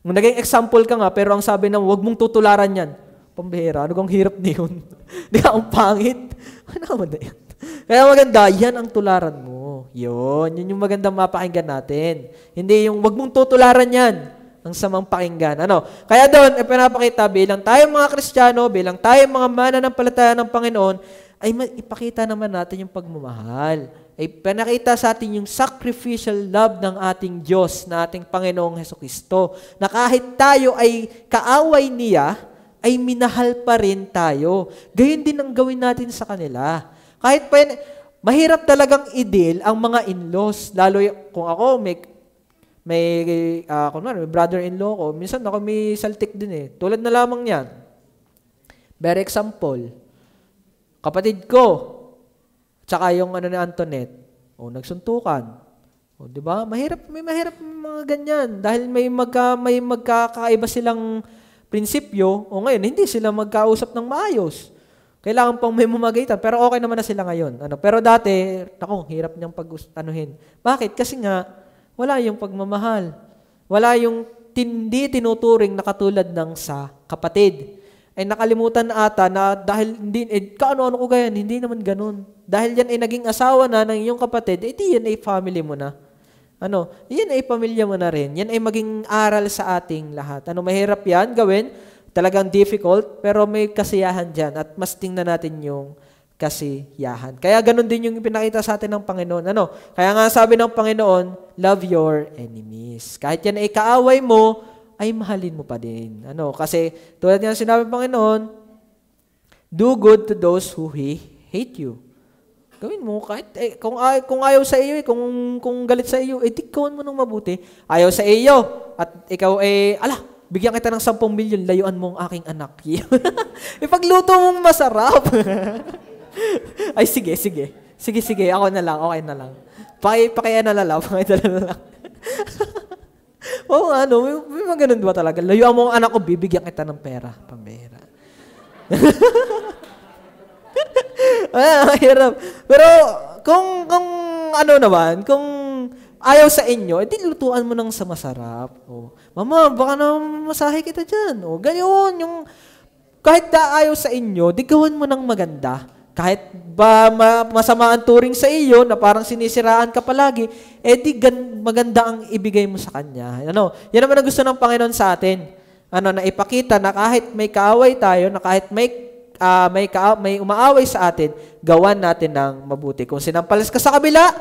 Naging example ka nga, pero ang sabi na, wag mong tutularan yan. Pambihira, ano kang hirap niyon? Di ka, ang pangit. Ano naman na yan? Kaya maganda, yan ang tularan mo. Yun yung magandang mapakinggan natin. Hindi yung, wag mong tutularan yan. Ang samang pakinggan. Kaya doon, pinapakita, bilang tayong mga Kristiyano, bilang tayong mga mananampalataya ng Panginoon, ay ipakita naman natin yung pagmamahal. Ay pinakita sa atin yung sacrificial love ng ating Diyos, na ating Panginoong Hesukristo, na kahit tayo ay kaaway niya, ay minahal pa rin tayo. Gayon din ang gawin natin sa kanila. Kahit pa mahirap talagang i-deal ang mga in-laws, lalo kung ako may brother-in-law ko, minsan ako may saltik din Tulad na lamang niyan. Bare example, kapatid ko, tsaka yung ni Antoinette, nagsuntukan. Di ba? Mahirap mga ganyan. Dahil may magkakaiba silang prinsipyo, ngayon, hindi sila magkausap ng maayos. Kailangan pang may mamagitan, pero okay naman na sila ngayon. Pero dati, hirap niyang pag-anuhin. Bakit? Kasi nga, wala yung pagmamahal. Wala yung hindi tinuturing na katulad ng sa kapatid. Ay nakalimutan na ata na dahil kaano-ano ko ganyan, hindi naman ganun. Dahil yan ay naging asawa na ng iyong kapatid, di yan ay family mo na. Yan ay pamilya mo na rin. Yan ay maging aral sa ating lahat. Mahirap yan gawin, talagang difficult, pero may kasiyahan dyan at mas tingnan natin yung kasiyahan. Kaya ganun din yung pinakita sa atin ng Panginoon. Kaya nga sabi ng Panginoon, love your enemies. Kahit yan ay kaaway mo, ay mahalin mo pa din. Kasi tulad nga sinabi ng Panginoon, do good to those who hate you. Gawin mo kahit kung ayaw sa iyo, kung galit sa iyo, gawin mo ng mabuti. Ayaw sa iyo at ikaw bigyan kita ng 10 milyon, layuan mo ang aking anak. Ipagluto mong masarap. Ay sige, ako na lang, okay na lang. Pakiya na lang. Oo, may mga ganun ba talaga? Layuan mo ang anak ko, bibigyan kita ng pera. Pambihira. Hirap. Pero, kung kung ayaw sa inyo, lutuan mo ng sa masarap. Mama, baka na masahe kita dyan. Ganyan, kahit ayaw sa inyo, gawin mo ng maganda. Kahit ba masama ang turing sa iyo, na parang sinisiraan ka palagi, maganda ang ibigay mo sa Kanya. Yan naman ang gusto ng Panginoon sa atin. Na ipakita na kahit may kaaway tayo, na kahit may umaaway sa atin, gawan natin ng mabuti. Kung sinampalas ka sa kabila,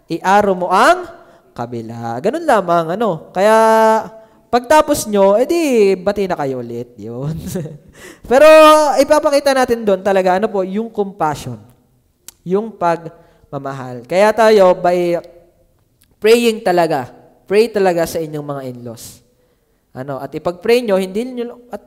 iaro mo ang kabila. Ganun lamang, Kaya, pagtapos nyo, bati na kayo ulit. Yun. Pero, ipapakita natin doon talaga, yung compassion. Yung pagmamahal. Kaya tayo, by praying talaga, pray talaga sa inyong mga in-laws. At ipag-pray nyo, at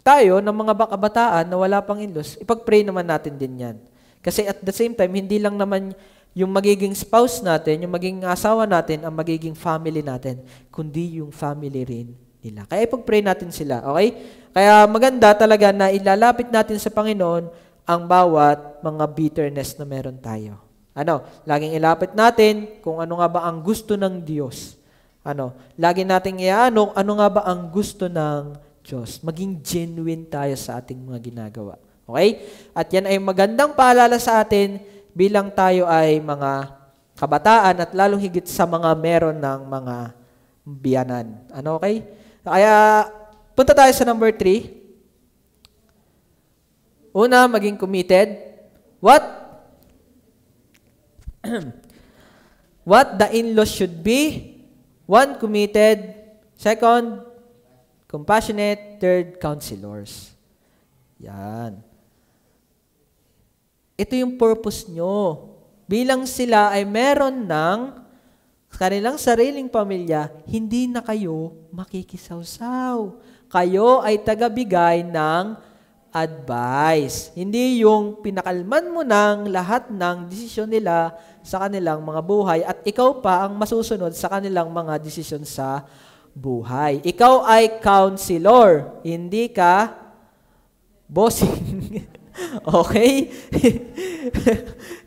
tayo, ng mga kabataan na wala pang in-laws, ipag-pray naman natin din yan. Kasi at the same time, hindi lang naman yung magiging spouse natin, yung magiging asawa natin, ang magiging family natin, kundi yung family rin nila. Kaya ipag-pray natin sila, okay? Kaya maganda talaga na ilalapit natin sa Panginoon ang bawat mga bitterness na meron tayo. Laging ilapit natin kung ano nga ba ang gusto ng Diyos. Lagi nating ano nga ba ang gusto ng Diyos. Maging genuine tayo sa ating mga ginagawa. Okay? At yan ay magandang paalala sa atin bilang tayo ay mga kabataan at lalong higit sa mga meron ng mga biyanan. Okay? Kaya, punta tayo sa number 3. Una, maging committed. What the in-laws should be? 1, committed. 2, compassionate. 3, counselors. Yan. Ito yung purpose nyo. Bilang sila ay meron ng kanilang sariling pamilya, hindi na kayo makikisawsaw. kayo ay tagabigay ng advice. Hindi yung pinakalman mo ng lahat ng desisyon nila sa kanilang mga buhay at ikaw pa ang masusunod sa kanilang mga desisyon sa buhay. Ikaw ay counselor, hindi ka bossing. Okay?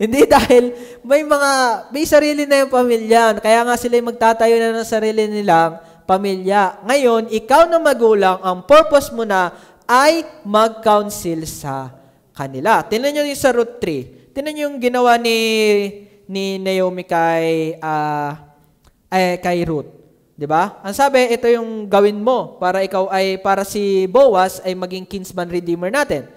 Hindi dahil may sarili na yung pamilya. Kaya nga sila magtatayo na ng sarili nilang pamilya. Ngayon, ikaw na magulang, ang purpose mo na ay mag-counsel sa kanila. Tingnan nyo yung sa Ruth 3. Tingnan nyo yung ginawa ni Naomi kay Ruth. 'Di ba? Ang sabi, ito yung gawin mo para si Boaz ay maging kinsman redeemer natin.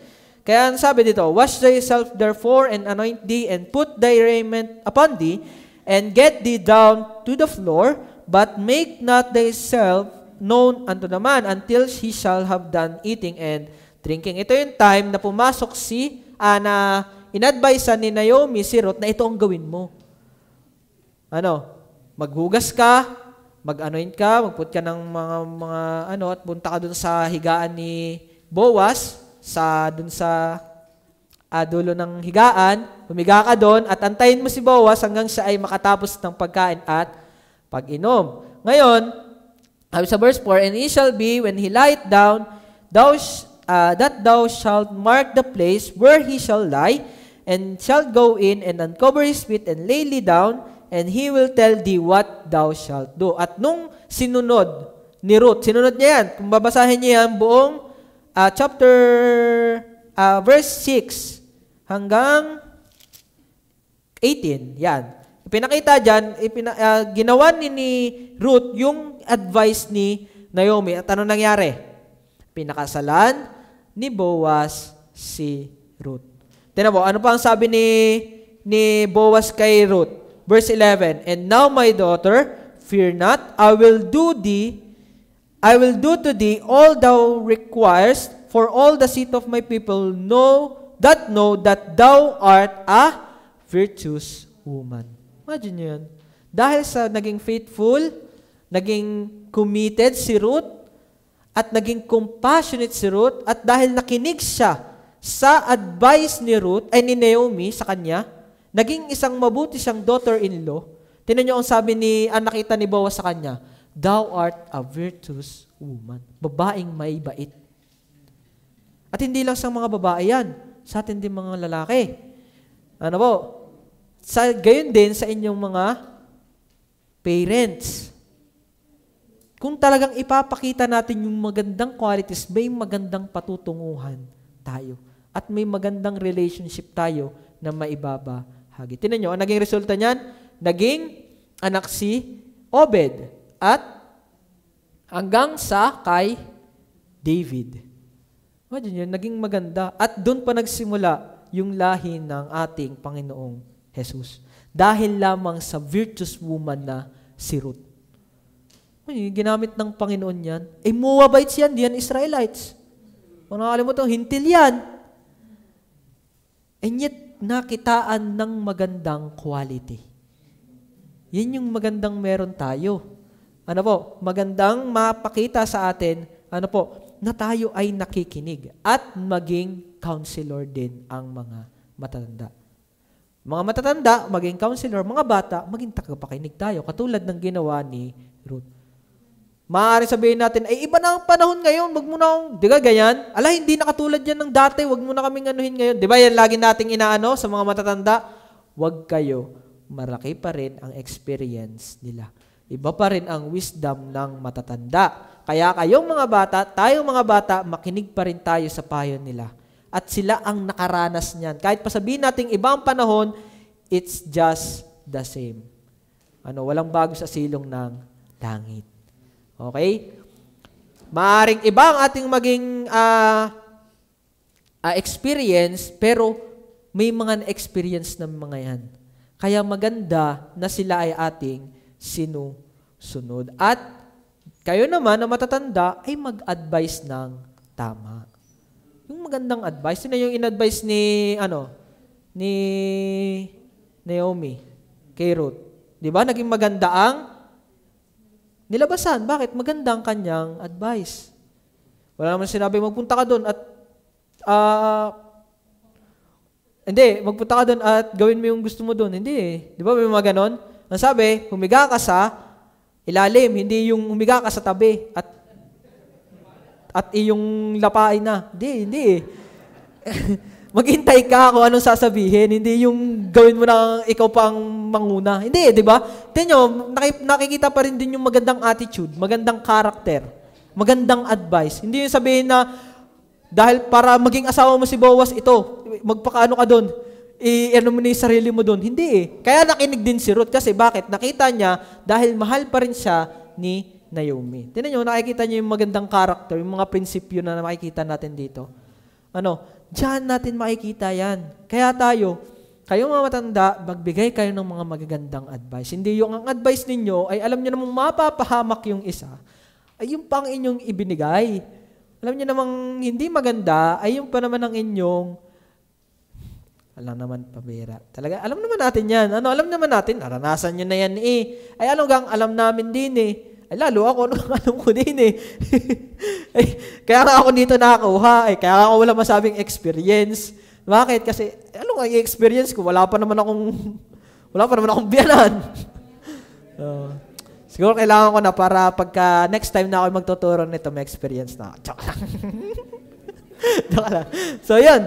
Kaya ang sabi dito, wash thyself therefore and anoint thee and put thy raiment upon thee and get thee down to the floor, but make not thyself known unto the man until he shall have done eating and drinking. Ito yung time na pumasok na in-advisean ni Naomi si Ruth na ito ang gawin mo. Maghugas ka, mag-anoint ka, magput ka ng mga at punta ka dun sa higaan ni Boaz, dun sa dulo ng higaan, humiga ka doon at antayin mo si Boaz hanggang siya ay makatapos ng pagkain at pag-inom. Ngayon, sa verse 4, and it shall be when he lieth down, that thou shalt mark the place where he shall lie, and shalt go in and uncover his feet and lay thee down, and he will tell thee what thou shalt do. At nung sinunod ni Ruth, sinunod niya yan. Kung babasahin niya yan, buong verse 6 hanggang 18, yan. Pinakita dyan, ginawa ni Ruth yung advice ni Naomi. At ano nangyari? Pinakasalan ni Boaz si Ruth. Tingnan mo, ano pa ang sabi ni Boaz kay Ruth? Verse 11, and now my daughter, fear not, I will do to thee all thou requirest, for all the seed of my people know that thou art a virtuous woman. Imagine nyo yan. Dahil sa naging faithful, naging committed si Ruth, at naging compassionate si Ruth, at dahil nakinig siya sa advice ni ni Naomi sa kanya, naging isang mabuti siyang daughter-in-law. Tingnan niyo ang sabi nakita ni Boaz sa kanya, thou art a virtuous woman. Babaeng may bait. At hindi lang sa mga babae yan, sa atin din mga lalaki. Gayon din sa inyong mga parents. Kung talagang ipapakita natin yung magandang qualities, may magandang patutunguhan tayo. At may magandang relationship tayo na maibabahagi. Tingnan nyo, ang naging resulta niyan, naging anak si Obed at hanggang sa kay David. Imagine yun, naging maganda. At doon pa nagsimula yung lahi ng ating Panginoong Jesus. Dahil lamang sa virtuous woman na si Ruth. Ginamit ng Panginoon yan. Moabites yan, diyan Israelites. Kung nakalimutan, hintil yan. And yet, nakitaan ng magandang quality. Yan yung magandang meron tayo. Magandang mapakita sa atin, na tayo ay nakikinig at maging counselor din ang mga matatanda. Mga matatanda, maging counselor, mga bata, maging tagapakinig tayo, katulad ng ginawa ni Ruth. Maaaring sabihin natin, iba na ang panahon ngayon, wag mo na akong, di ka ganyan? Hindi na katulad yan ng dati, wag mo na kaming anuhin ngayon. Di ba yan lagi nating inaano sa mga matatanda? Wag kayo, malaki pa rin ang experience nila. Iba pa rin ang wisdom ng matatanda. Kaya kayong mga bata, tayong mga bata, makinig pa rin tayo sa payo nila. At sila ang nakaranas niyan. Kahit pasabihin natin ibang panahon, it's just the same. Walang bago sa silong ng langit. Okay? Maaring iba ang ating maging experience, pero may mga na-experience ng mga yan. Kaya maganda na sila ay ating sinusunod. At kayo naman na matatanda ay mag-advise ng tama. Yung magandang advice, yun na yung in-advise ni Naomi kay Ruth. Di ba? Naging maganda ang nilabasan. Bakit? Maganda ang kanyang advice. Wala naman sinabi, magpunta ka doon at hindi, magpunta ka doon at gawin mo yung gusto mo doon. Hindi eh. Di ba may mga ganon? Ang sabi, humiga ka sa ilalim, hindi yung humiga ka sa tabi at iyong lapain na. Hindi eh. Maghintay ka kung anong sasabihin, hindi yung gawin mo na ikaw pa ang manguna. Hindi, di ba? Tingnan nyo, nakikita pa rin din yung magandang attitude, magandang character, magandang advice. Hindi yung sabihin na, dahil para maging asawa mo si Boaz, ito, magpakaano ka doon, ano mo na yung sarili mo doon. Hindi eh. Kaya nakinig din si Ruth. Kasi bakit? Nakita niya, dahil mahal pa rin siya ni Naomi. Tingnan nyo, nakikita niyo yung magandang character, yung mga prinsipyo na makikita natin dito. Diyan natin makikita yan. Kaya tayo, kayong mga matanda, magbigay kayo ng mga magagandang advice. Hindi yung ang advice ninyo ay alam niyo namang mapapahamak yung isa, ay yung pang inyong ibinigay. Alam niyo namang hindi maganda, ay yung pa naman ang inyong, alam naman pabira. Talaga, alam naman natin yan. Alam naman natin, naranasan nyo na yan eh. Ay alam namin din eh. Ay lalo ako, alam ko din eh. Ay, kaya nga ako dito nakakuha, kaya nga ako wala masabing experience. Bakit? Kasi, ano nga yung experience ko? Wala pa naman akong biyanan. Siguro kailangan ko na para pagka next time na ako magtuturo nito, may experience na. Joke lang. So, yun.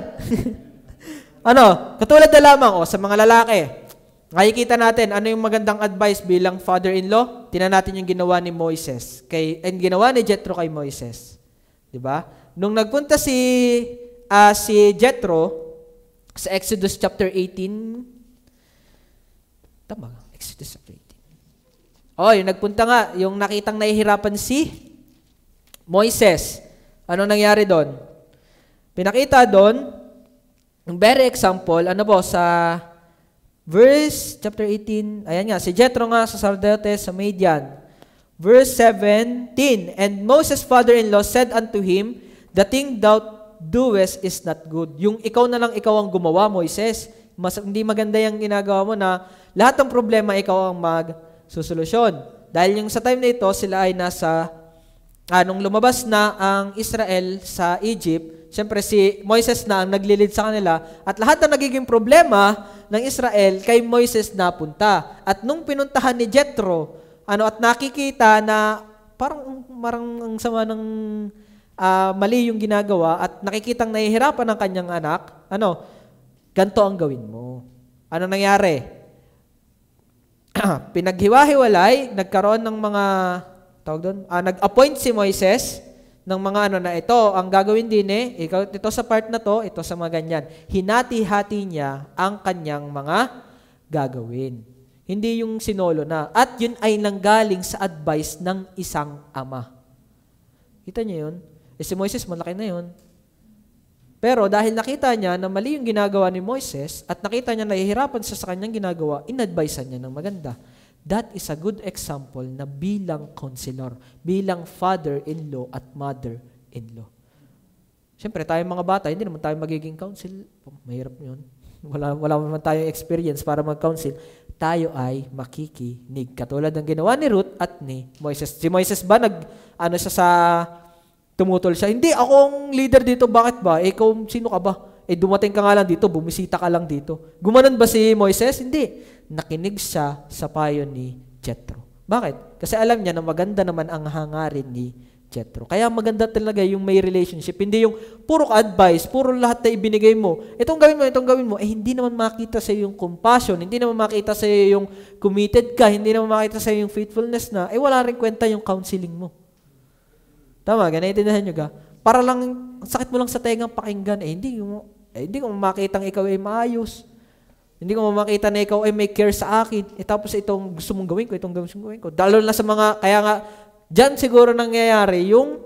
Katulad na lamang sa mga lalaki. Nakikita natin ano yung magandang advice bilang father-in-law. Tingnan natin yung ginawa ni Moises ginawa ni Jethro kay Moises. 'Di ba? Nung nagpunta si Jethro sa Exodus chapter 18. Tama, Exodus chapter 18. Yung nagpunta nga, yung nakitang nahihirapan si Moises. Ano nangyari doon? Pinakita doon, yung very example, sa verse chapter 18, ayan nga, si Jethro nga sa sacerdote sa Midian. Verse 17, and Moses' father-in-law said unto him, the thing thou doest is not good. Yung ikaw na lang ikaw ang gumawa, Moises. Hindi maganda yung ginagawa mo na lahat ng problema ikaw ang magsusolusyon. Dahil yung sa time na ito, sila ay nasa, nung lumabas na ang Israel sa Egypt, siyempre si Moises na ang naglilid sa kanila at lahat ng nagiging problema ng Israel kay Moises napunta. At nung pinuntahan ni Jethro, at nakikita na parang ang sama ng mali yung ginagawa at nakikitang nahihirapan ng kanyang anak, ganito ang gawin mo. Ano nangyari? Pinaghiwa-hiwalay, nagkaroon ng mga, nag-appoint si Moises ng mga na ito, ang gagawin din ito sa part na to, ito sa mga ganyan. Hinati-hati niya ang kanyang mga gagawin. Hindi yung sinolo na. At yun ay nanggaling sa advice ng isang ama. Kita niyo yun? Si Moises, malaki na yun. Pero dahil nakita niya na mali yung ginagawa ni Moises at nakita niya na nahihirapan siya sa kanyang ginagawa, in-advisean niya ng maganda. That is a good example na bilang counselor, bilang father-in-law at mother-in-law. Siyempre, tayong mga bata, hindi naman tayo magiging counsel. Mahirap yun. Wala naman tayong experience para mag-counsel. Tayo ay makikinig. Katulad ng ginawa ni Ruth at ni Moises. Si Moises ba, siya sa tumutol siya? Hindi, akong leader dito. Bakit ba? Ikaw, sino ka ba? Dumating ka nga lang dito, bumisita ka lang dito. Gumanon ba si Moises? Hindi. Nakinig siya sa payo ni Jethro. Bakit? Kasi alam niya na maganda naman ang hangarin ni Jethro. Kaya maganda talaga yung may relationship. Hindi yung puro advice, puro lahat na ibinigay mo. Itong gawin mo. Hindi naman makita sa yung compassion, hindi naman makita sa yung committed ka, hindi naman makita sa yung faithfulness na, wala rin kwenta yung counseling mo. Tama, ganaitindahan nyo ga? Para lang, sakit mo lang sa tengang pakinggan, hindi ko makitang ikaw ay maayos. Hindi ko makita na ikaw ay may care sa akin. Tapos itong gusto mong gawin ko, itong gusto mong gawin ko. Dalo na sa mga, kaya nga, dyan siguro nangyayari yung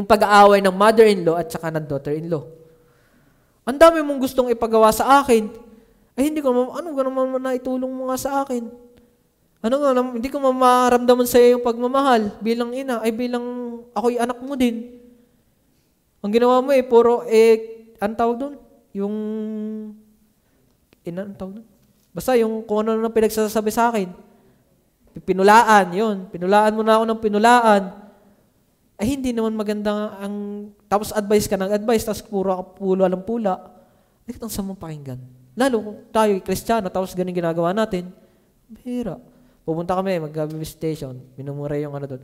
pag-aaway ng mother-in-law at saka ng daughter-in-law. Ang dami mong gustong ipagawa sa akin. Hindi ko naman, naman na itulong mo nga sa akin? Hindi ko maramdaman sa iyo yung pagmamahal bilang ina, bilang ako'y anak mo din. Ang ginawa mo puro, ang tawag doon? Basta yung kung ano na pinagsasabi sa akin. Pinulaan, yun. Pinulaan mo na ako ng pinulaan. Ay hindi naman maganda ang, tapos advice ka ng advice, tapos pulo alam pula. Bakit ang samang pakinggan? Lalo kung tayo Kristiyano, tapos ganun ginagawa natin, bihira. Pupunta kami, mag-visitation, minumura yung ano doon.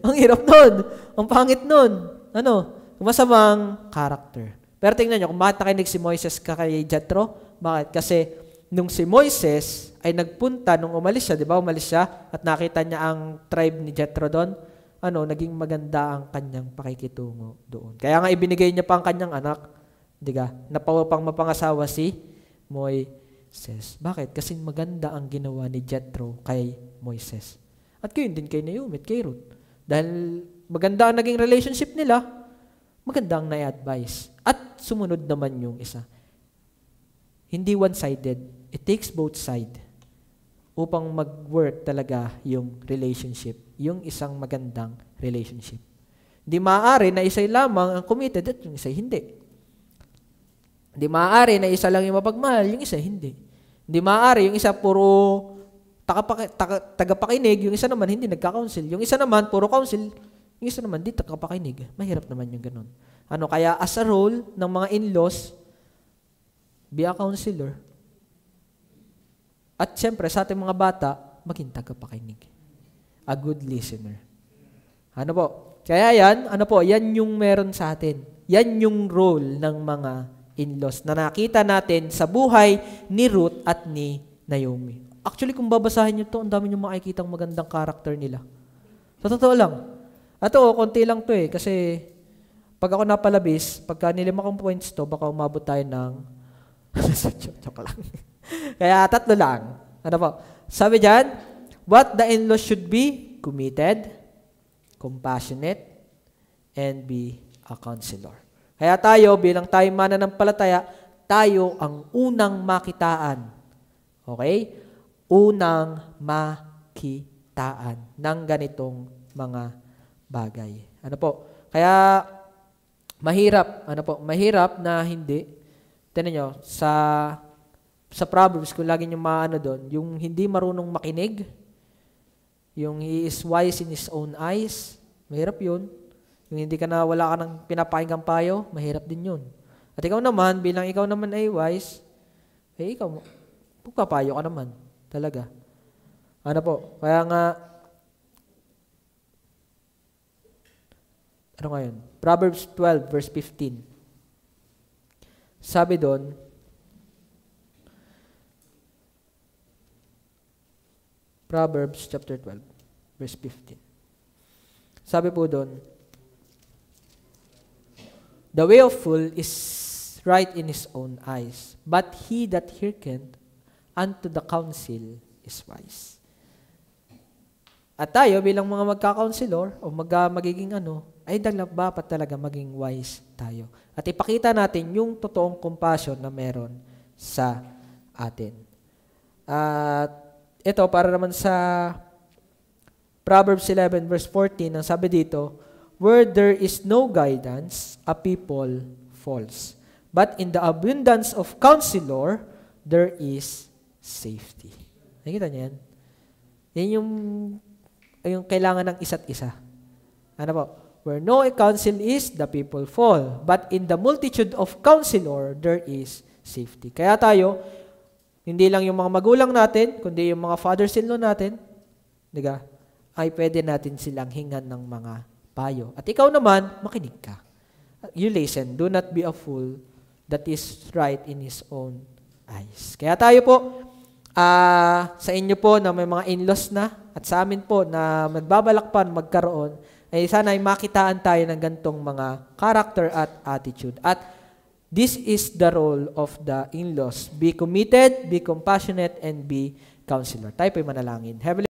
Ang hirap nun. Ang pangit nun. Ano? Masamang character. Pero tingnan nyo, kung bakit nakinig si Moises kay Jethro, bakit? Kasi nung si Moises ay nagpunta, nung umalis siya, di ba? Umalis siya at nakita niya ang tribe ni Jethro doon. Naging maganda ang kanyang pakikitungo doon. Kaya nga ibinigay niya pa ang kanyang anak, di ba? Napawapang mapangasawa si Moises. Bakit? Kasi maganda ang ginawa ni Jethro kay Moises. At gayon din kay Naomi at kay Ruth. Dahil maganda ang naging relationship nila, maganda ang na-advise. At sumunod naman yung isa. Hindi one-sided. It takes both sides upang mag-work talaga yung relationship, yung isang magandang relationship. Hindi maaari na isa lamang ang committed at yung isa hindi. Hindi maaari na isa lang yung mapagmahal, yung isa hindi. Hindi maaari yung isa puro tagapakinig, yung isa naman hindi nagka-counsel. Yung isa naman puro counsel, yung isa naman di tagapakinig. Mahirap naman yung ganun. Kaya as a role ng mga in-laws, be a counselor. At siyempre, sa ating mga bata, maging tagapakinig. A good listener. Kaya yan yung meron sa atin. Yan yung role ng mga in-laws na nakita natin sa buhay ni Ruth at ni Naomi. Actually, kung babasahin nyo ito, ang dami nyo makikitang magandang karakter nila. Sa totoo lang. Konti lang to kasi pag ako napalabis, pagka nilima kong points to, baka umabot tayo ng joke lang. Kaya 3 lang. Sabi dyan, what the in-laws should be? Committed, compassionate, and be a counselor. Kaya tayo, bilang tayo mananampalataya, tayo ang unang makitaan. Okay? Unang makitaan ng ganitong mga bagay. Kaya, mahirap na hindi. Tignan nyo, sa Proverbs, kung lagi nyo maano doon, yung hindi marunong makinig, yung he is wise in his own eyes, mahirap yun. Yung hindi ka na, wala ka ng pinapakinggang payo, mahirap din yun. At ikaw naman, bilang ikaw naman ay wise, ikaw, pagpapayo ka naman. Talaga. Kaya nga, ngayon? Proverbs 12, verse 15. Sabi doon, Proverbs chapter 12, verse 15. Sabi po doon, the way of fool is right in his own eyes, but he that hearkeneth unto the counsel is wise. At tayo bilang mga magka-counselor o magiging ay dapat talaga maging wise tayo. At ipakita natin yung totoong compassion na meron sa atin. At ito, para naman sa Proverbs 11 verse 14, ang sabi dito, where there is no guidance, a people falls. But in the abundance of counselor, there is safety. Nakita niyo yan? Yan yung kailangan ng isa't isa. Where no counsel is, the people fall. But in the multitude of counselor, there is safety. Kaya tayo, hindi lang yung mga magulang natin, kundi yung mga fathers-in-law natin, diga, ay pwede natin silang hingan ng mga payo. At ikaw naman, makinig ka. You listen. Do not be a fool that is right in his own eyes. Kaya tayo po, sa inyo po na may mga in-laws na, at sa amin po na magbabalak pa magkaroon, ay sana ay makitaan tayo ng gantong mga character at attitude. At this is the role of the in-laws. Be committed, be compassionate, and be counselor. Tayo po'y manalangin. Heavenly